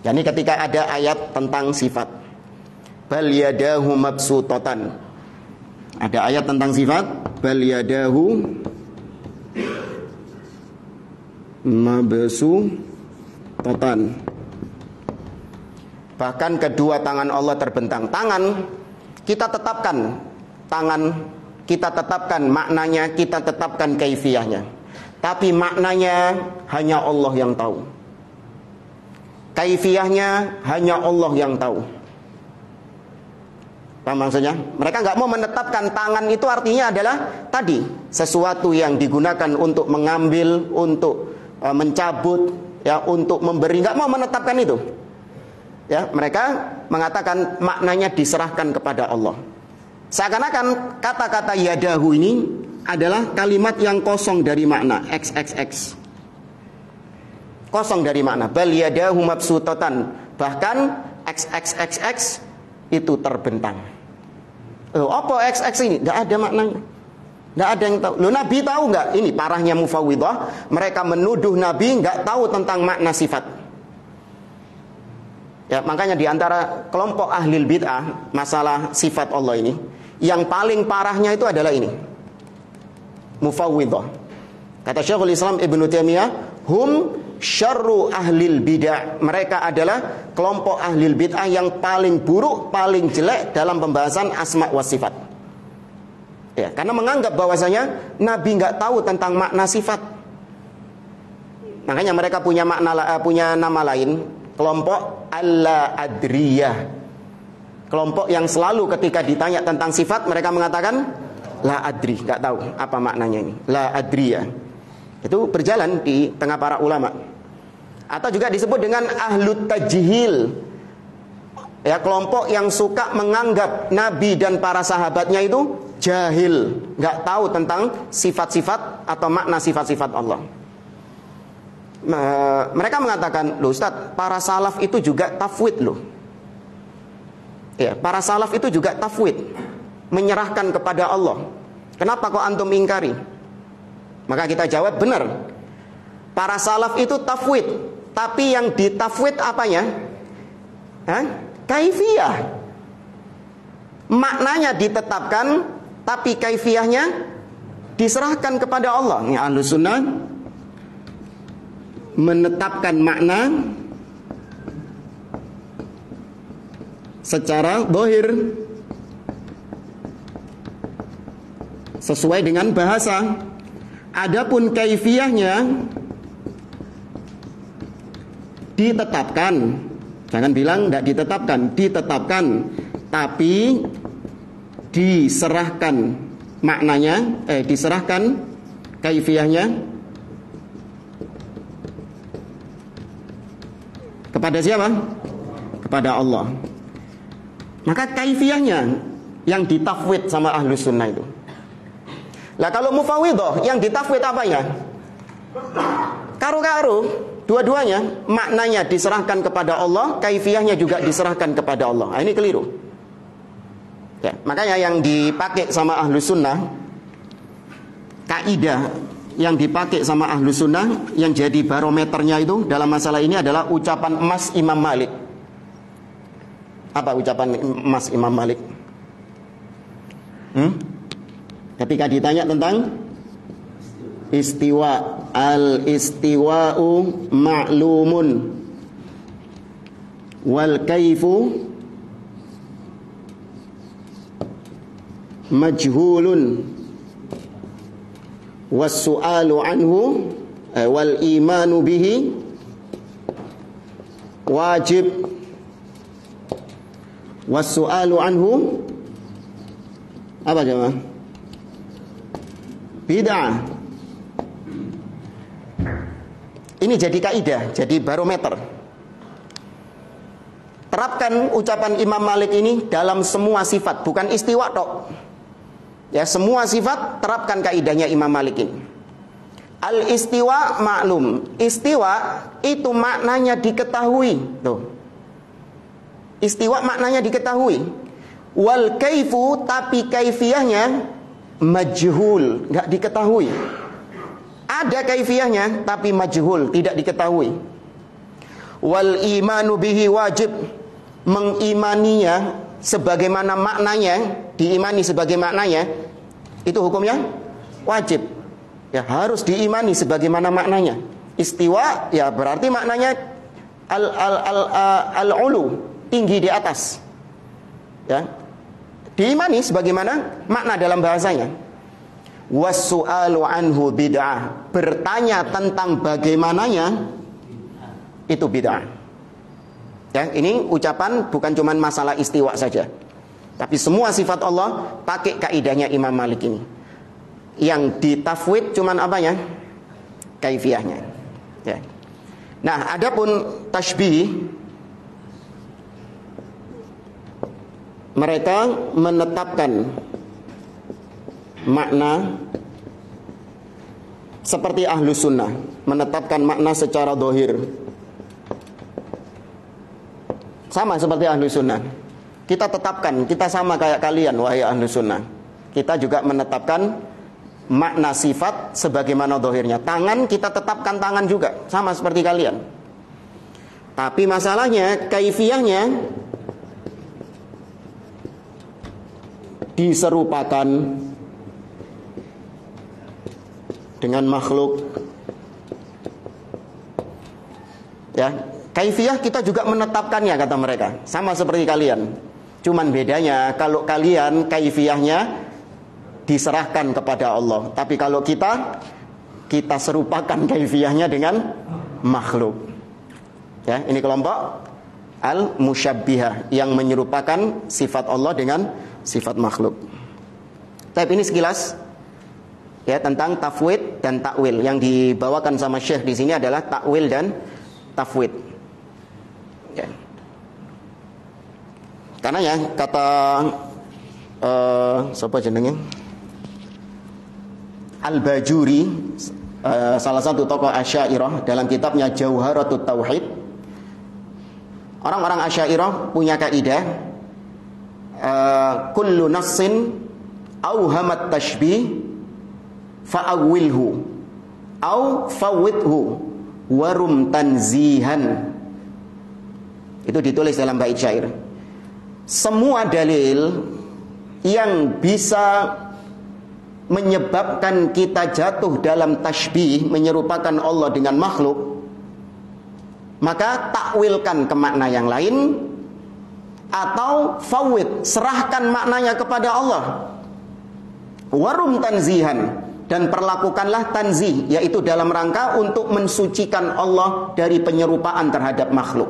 Speaker 1: Yani ketika ada ayat tentang sifat, bal yadahu mabsutatan, ada ayat tentang sifat, bal yadahu mabsutatan, bahkan kedua tangan Allah terbentang. Tangan kita tetapkan, tangan kita tetapkan maknanya, kita tetapkan kaifiyahnya, tapi maknanya hanya Allah yang tahu. Kaifiyahnya hanya Allah yang tahu. Paham maksudnya? Mereka nggak mau menetapkan. Tangan itu artinya adalah tadi sesuatu yang digunakan untuk mengambil, untuk mencabut, ya, untuk memberi. Nggak mau menetapkan itu. Ya, mereka mengatakan maknanya diserahkan kepada Allah. Seakan-akan kata-kata yadahu ini adalah kalimat yang kosong dari makna, XXX. Kosong dari makna. Bal yadahu mabsutatan, bahkan XXXX itu terbentang. Apa XX ini? Nggak ada maknanya. Nggak ada yang tahu. Nabi tahu nggak? Ini parahnya mufawwidah. Mereka menuduh Nabi nggak tahu tentang makna sifat. Ya, makanya di antara kelompok ahlil bid'ah masalah sifat Allah ini, yang paling parahnya itu adalah ini, mufawwidah. Kata Syekhul Islam Ibnu Taimiyah, hum syarru ahlil bid'ah. Mereka adalah kelompok ahlil bid'ah yang paling buruk, paling jelek dalam pembahasan asma wa sifat. Ya, karena menganggap bahwasanya Nabi nggak tahu tentang makna sifat. Makanya mereka punya nama lain, kelompok al-adriyah. Kelompok yang selalu ketika ditanya tentang sifat mereka mengatakan la adri, nggak tahu apa maknanya ini, la adriyah. Itu berjalan di tengah para ulama. Atau juga disebut dengan ahlut tajhil. Ya, kelompok yang suka menganggap Nabi dan para sahabatnya itu jahil, nggak tahu tentang sifat-sifat atau makna sifat-sifat Allah. Mereka mengatakan, loh Ustaz, para salaf itu juga tafwid loh. Ya, para salaf itu juga tafwid, menyerahkan kepada Allah. Kenapa kok antum ingkari? Maka kita jawab, benar. Para salaf itu tafwid, tapi yang ditafwid apanya? Kaifiyah. Maknanya ditetapkan, tapi kaifiyahnya diserahkan kepada Allah. Ini Ahlus Sunnah menetapkan makna secara zahir sesuai dengan bahasa. Adapun kaifiyahnya ditetapkan. Jangan bilang tidak ditetapkan, ditetapkan, tapi diserahkan maknanya, diserahkan kaifiyahnya kepada siapa? Kepada Allah. Maka kaifiyahnya yang ditafwid sama Ahlus Sunnah itu. Lah kalau mufawwidhah yang ditafwid apanya? Karo-karo, dua-duanya maknanya diserahkan kepada Allah, kaifiyahnya juga diserahkan kepada Allah. Nah, ini keliru. Ya, makanya yang dipakai sama ahlu sunnah, kaidah yang dipakai sama ahlu sunnah, yang jadi barometernya itu dalam masalah ini adalah ucapan emas Imam Malik. Apa ucapan emas Imam Malik? Ketika ditanya tentang istiwa, al-istiwa'u ma'lumun wal kaifu majhulun was su'alu anhu wal imanu bihi wajib was su'alu anhu apa jemaah? Bid'ah. Ini jadi kaidah, jadi barometer. Terapkan ucapan Imam Malik ini dalam semua sifat, bukan istiwa tok. Ya, semua sifat terapkan kaidahnya Imam Malik ini. Al-istiwa maklum. Istiwa itu maknanya diketahui. Tuh. Istiwa maknanya diketahui. Wal kaifu, tapi kaifiyahnya majhul, enggak diketahui. Ada kaifiyahnya tapi majhul, tidak diketahui. Wal imanu bihi wajib, mengimaninya sebagaimana maknanya, diimani sebagai maknanya, itu hukumnya wajib. Ya, harus diimani sebagaimana maknanya. Istiwa ya berarti maknanya al-ulu, tinggi di atas. Ya. Diimani sebagaimana makna dalam bahasanya. Was-su'alu anhu bid'ah, bertanya tentang bagaimananya itu bid'ah. Ya, ini ucapan bukan cuma masalah istiwa saja, tapi semua sifat Allah pakai kaidahnya Imam Malik ini. Yang ditafwid cuman apanya? Kaifiyahnya. Ya. Nah, adapun tasybih, mereka menetapkan makna seperti ahlu sunnah, menetapkan makna secara dohir, sama seperti ahlu sunnah. Kita tetapkan, kita sama kayak kalian wahai ahlu sunnah. Kita juga menetapkan makna sifat sebagaimana dohirnya. Tangan kita tetapkan tangan juga, sama seperti kalian. Tapi masalahnya kaifiyahnya diserupakan dengan makhluk. Ya, kaifiyah kita juga menetapkannya kata mereka, sama seperti kalian. Cuman bedanya kalau kalian kaifiyahnya diserahkan kepada Allah, tapi kalau kita serupakan kaifiyahnya dengan makhluk. Ya, ini kelompok al-musyabbihah yang menyerupakan sifat Allah dengan sifat makhluk. Tapi ini sekilas ya tentang tafwid dan takwil. Yang dibawakan sama Syekh di sini adalah takwil dan tafwid. Ya. Karena ya kata siapa jenenge? Al-Bajuri, salah satu tokoh Asy'ariyah, dalam kitabnya Jauharatut Tauhid. Orang-orang Asy'ariyah punya kaidah kullu nassin auhamat tashbih fa'awilhu au fawwidhu warum tanzihan. Itu ditulis dalam bait syair. Semua dalil yang bisa menyebabkan kita jatuh dalam tashbih, menyerupakan Allah dengan makhluk, maka takwilkan ke makna yang lain, atau fawwid, serahkan maknanya kepada Allah. Warum tanzihan, dan perlakukanlah tanzih, yaitu dalam rangka untuk mensucikan Allah dari penyerupaan terhadap makhluk.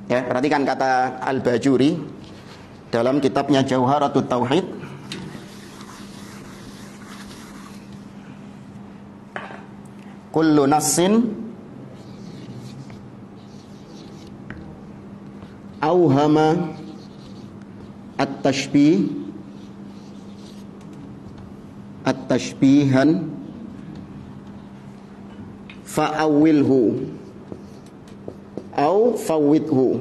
Speaker 1: Ya, perhatikan kata Al-Bajuri dalam kitabnya Jauharatut Tauhid. Kullu nassin auhama at-tashbih at-tashbihan fa'awilhu au fawwidhu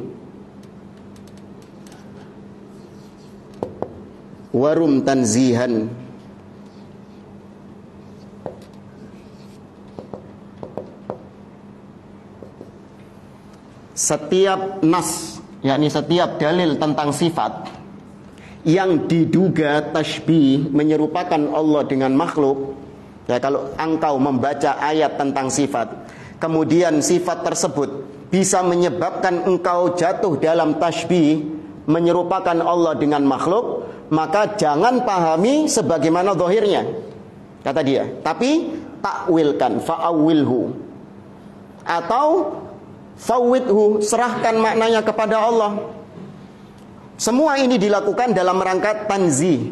Speaker 1: warum tanzihan. Setiap nas, yakni setiap dalil tentang sifat yang diduga tasbih menyerupakan Allah dengan makhluk, ya, kalau engkau membaca ayat tentang sifat, kemudian sifat tersebut bisa menyebabkan engkau jatuh dalam tasbih menyerupakan Allah dengan makhluk, maka jangan pahami sebagaimana zahirnya, kata dia, tapi takwilkan, fa'awilhu atau fawwidhu, serahkan maknanya kepada Allah. Semua ini dilakukan dalam rangka tanzih,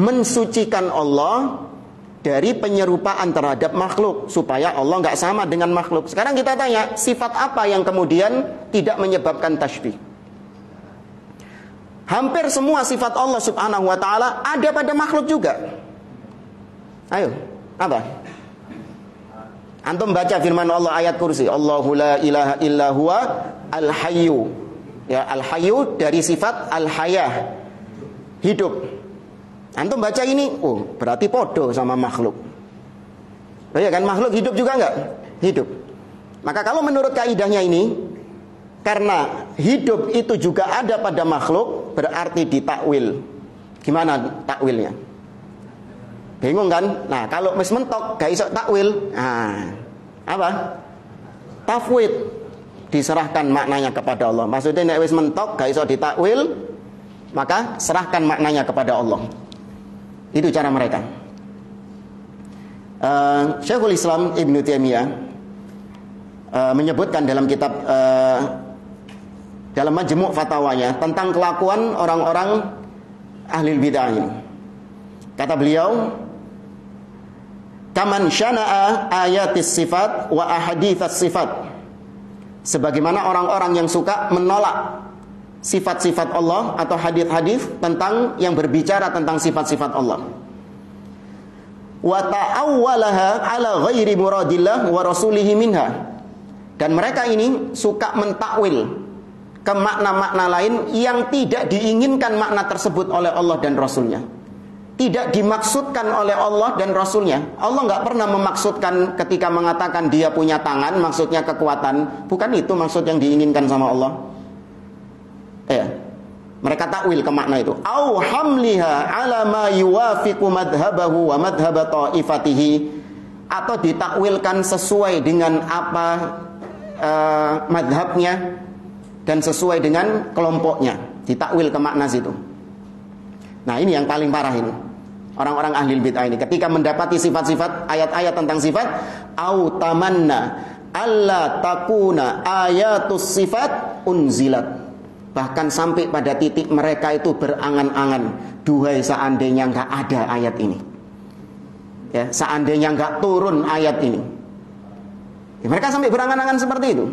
Speaker 1: mensucikan Allah dari penyerupaan terhadap makhluk, supaya Allah nggak sama dengan makhluk. Sekarang kita tanya, sifat apa yang kemudian tidak menyebabkan tasbih? Hampir semua sifat Allah subhanahu wa ta'ala ada pada makhluk juga. Ayo, apa? Antum baca firman Allah ayat kursi, Allahu la ilaha illa huwa al-hayyu. Ya, al-hayyu dari sifat al-hayah, hidup. Antum baca ini, oh berarti podo sama makhluk. Oh ya kan, makhluk hidup juga enggak? Hidup. Maka kalau menurut kaidahnya ini, karena hidup itu juga ada pada makhluk, berarti ditakwil. Gimana takwilnya? Bingung kan? Nah, kalau wis mentok gak iso takwil. Nah, apa? Tafwid, diserahkan maknanya kepada Allah. Maksudnya nek wis mentok gak iso ditakwil, maka serahkan maknanya kepada Allah. Itu cara mereka. Syekhul Islam Ibnu Taimiyah menyebutkan dalam kitab dalam majmu' fatwanya tentang kelakuan orang-orang ahli bid'ah ini. Kata beliau, kaman syana'a ayatis sifat wa ahadithas sifat, sebagaimana orang-orang yang suka menolak sifat-sifat Allah atau hadis-hadis tentang yang berbicara tentang sifat-sifat Allah, wa ta'awwalaha ala ghairi muradillah wa rasulihi minha, dan mereka ini suka mentakwil ke makna-makna lain yang tidak diinginkan makna tersebut oleh Allah dan Rasulnya, tidak dimaksudkan oleh Allah dan Rasulnya. Allah nggak pernah memaksudkan ketika mengatakan dia punya tangan, maksudnya kekuatan. Bukan itu maksud yang diinginkan sama Allah. Mereka takwil ke makna itu. Au hamliha ala ma yuwafiqu madhabahu wa madhaba ta'ifatihi, atau ditakwilkan sesuai dengan apa madhabnya dan sesuai dengan kelompoknya. Ditakwil ke makna situ. Nah, ini yang paling parah ini. Orang-orang ahli bid'ah ini ketika mendapati sifat-sifat, ayat-ayat tentang sifat, au tamanna alla takuna ayatus sifat unzilat. Bahkan sampai pada titik mereka itu berangan-angan, duhai seandainya enggak ada ayat ini. Ya, seandainya enggak turun ayat ini. Ya, mereka sampai berangan-angan seperti itu.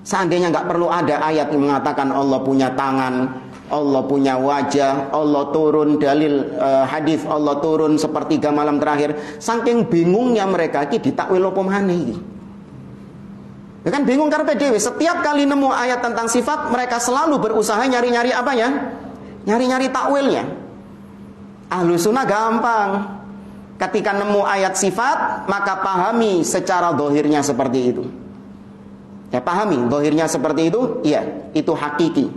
Speaker 1: Seandainya enggak perlu ada ayat yang mengatakan Allah punya tangan, Allah punya wajah, Allah turun dalil hadis, Allah turun sepertiga malam terakhir. Saking bingungnya mereka iki ditakwil opo maneh iki. Ya kan bingung karena dewe. Setiap kali nemu ayat tentang sifat, mereka selalu berusaha nyari-nyari apanya? Nyari-nyari takwilnya. Ahlu sunnah gampang. Ketika nemu ayat sifat, maka pahami secara zahirnya seperti itu. Ya, pahami zahirnya seperti itu, iya, itu hakiki.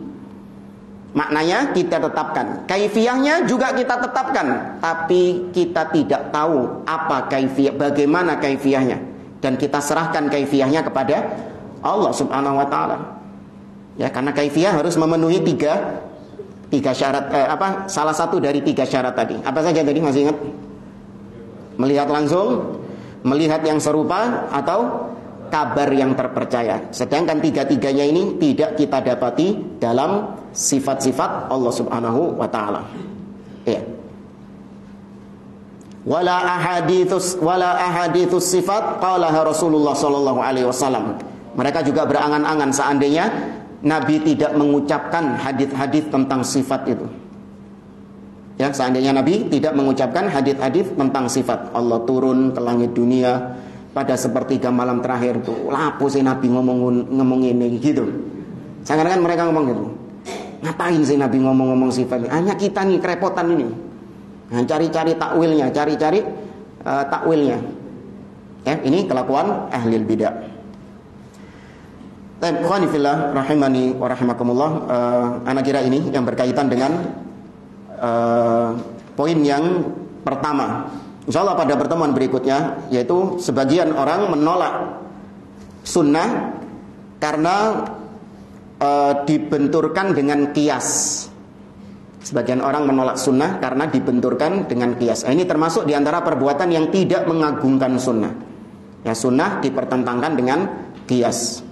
Speaker 1: Maknanya kita tetapkan, kaifiyahnya juga kita tetapkan, tapi kita tidak tahu apa kaifiyah, bagaimana kaifiyahnya, dan kita serahkan kaifiyahnya kepada Allah Subhanahu wa taala. Ya, karena kaifiyah harus memenuhi tiga syarat, salah satu dari 3 syarat tadi. Apa saja tadi, masih ingat? Melihat langsung, melihat yang serupa, atau kabar yang terpercaya. Sedangkan 3-tiganya ini tidak kita dapati dalam sifat-sifat Allah Subhanahu wa taala. Ya. Wala ahaditsus sifat qalaha Rasulullah sallallahu alaihi wasallam. Mereka juga berangan-angan seandainya Nabi tidak mengucapkan hadis-hadis tentang sifat itu. Ya, seandainya Nabi tidak mengucapkan hadits-hadits tentang sifat Allah turun ke langit dunia pada sepertiga malam terakhir tuh, lapo sih Nabi ngomong ini gitu. Sekarang kan mereka ngomong gitu. Ngapain sih Nabi ngomong sifat ini? Hanya kita nih kerepotan ini. Nah, cari-cari takwilnya, takwilnya. Ya, ini kelakuan ahli bidah. Ikhwani fillah rahimani wa rahimakumullah, ana kira ini yang berkaitan dengan poin yang pertama. Insyaallah pada pertemuan berikutnya, yaitu sebagian orang menolak sunnah karena dibenturkan dengan qiyas. Sebagian orang menolak sunnah karena dibenturkan dengan qiyas. Ini termasuk diantara perbuatan yang tidak mengagungkan sunnah. Ya, sunnah dipertentangkan dengan qiyas.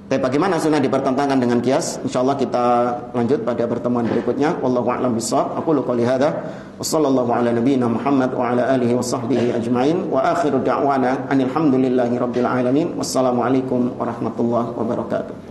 Speaker 1: Tapi bagaimana sunnah dipertentangkan dengan qiyas? Insyaallah kita lanjut pada pertemuan berikutnya. Wallahu a'lam bishawab. Aqulu qouli hadza wa sallallahu ala nabiyyina Muhammad wa ala alihi wa sahbihi ajmain wa akhiru da'wana anil hamdulillahi rabbil alamin. Wassalamu alaikum warahmatullahi wabarakatuh.